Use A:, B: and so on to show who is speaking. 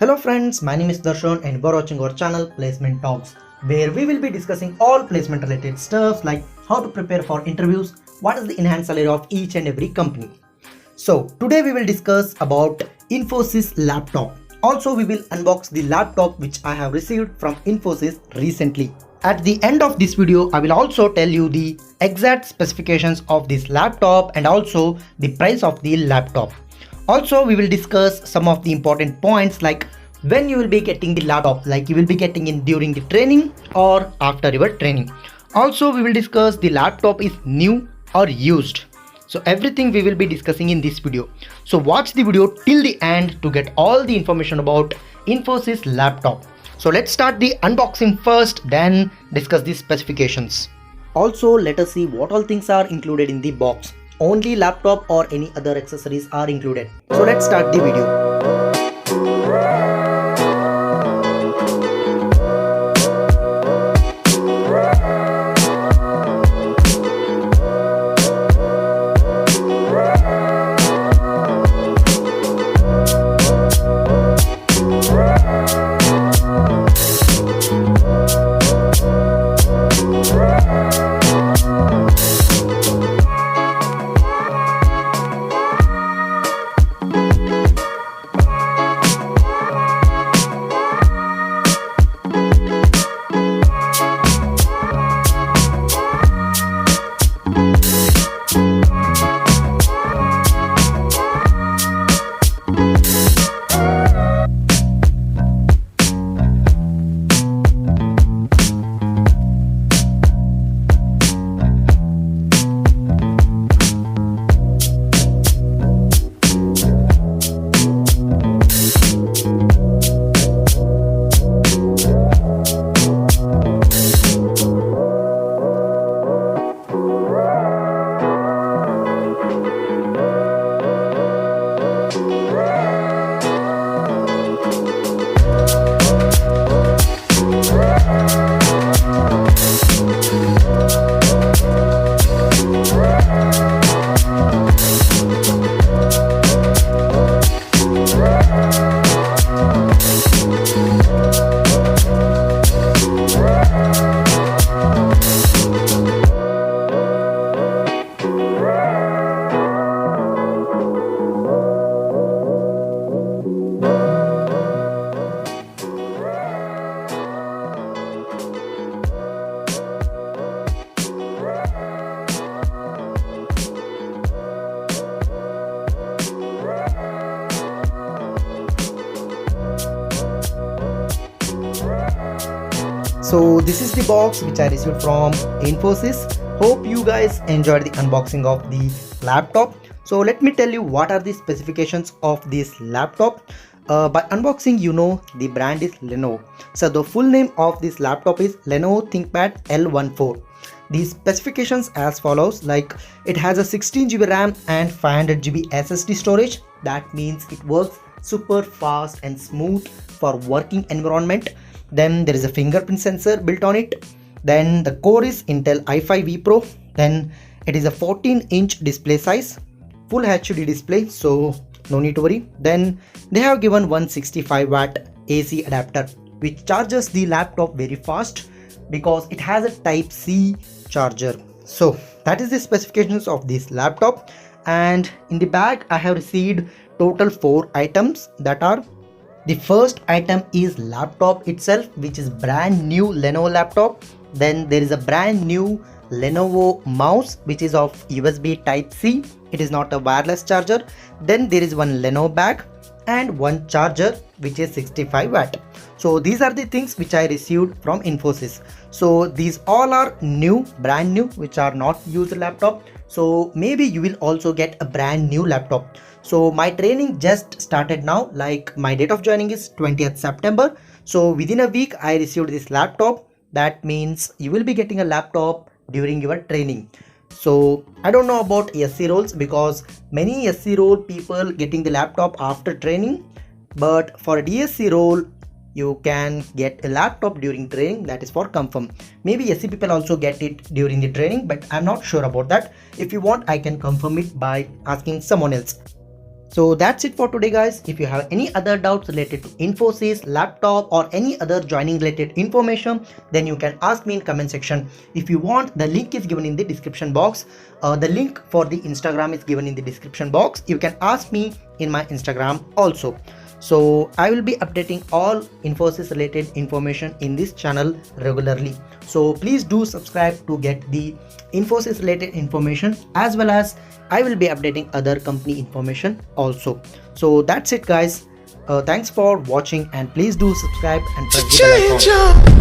A: Hello friends, my name is Darshan and you are watching our channel Placement Talks, where we will be discussing all placement related stuff like how to prepare for interviews, what is the enhanced salary of each and every company. So today we will discuss about Infosys Laptop. Also we will unbox the laptop which I have received from Infosys recently. At the end of this video, I will also tell you the exact specifications of this laptop and also the price of the laptop. Also, we will discuss some of the important points like when you will be getting the laptop, like you will be getting in during the training or after your training. Also, we will discuss the laptop is new or used. So everything we will be discussing in this video. So watch the video till the end to get all the information about Infosys laptop. So let's start the unboxing first, then discuss the specifications. Also, let us see what all things are included in the box. Only laptop or any other accessories are included. So let's start the video. So this is the box which I received from Infosys. Hope you guys enjoyed the unboxing of the laptop. So let me tell you what are the specifications of this laptop. By unboxing, you know the brand is Lenovo. So the full name of this laptop is Lenovo ThinkPad L14. The specifications as follows, like it has a 16GB RAM and 500GB SSD storage. That means it works super fast and smooth for working environment. Then there is a fingerprint sensor built on it. Then the core is Intel i5 WIPRO. Then it is a 14-inch display size, full HD display, so no need to worry. Then they have given 165-watt AC adapter which charges the laptop very fast because it has a Type-C charger. So that is the specifications of this laptop. And in the bag I have received total 4 items that are: the first item is laptop itself, which is brand new Lenovo laptop. Then there is a brand new Lenovo mouse which is of USB Type-C. It is not a wireless charger. Then there is one Lenovo bag and one charger which is 65-watt. So these are the things which I received from Infosys. So these all are new, brand new, which are not used laptop. So maybe you will also get a brand new laptop. So my training just started now, like my date of joining is 20th September. So within a week I received this laptop. That means you will be getting a laptop during your training. So I don't know about SC roles because many SC role people getting the laptop after training. But for a DSC role, you can get a laptop during training, that is for confirm. Maybe SC people also get it during the training, but I'm not sure about that. If you want, I can confirm it by asking someone else. So that's it for today guys. If you have any other doubts related to Infosys, laptop or any other joining related information, then you can ask me in comment section. If you want, the link is given in the description box. The link for the Instagram is given in the description box. You can ask me in my Instagram also. So I will be updating all Infosys related information in this channel regularly. So please do subscribe to get the Infosys related information, as well as I will be updating other company information also. So that's it guys. Thanks for watching, and please do subscribe and press the bell icon.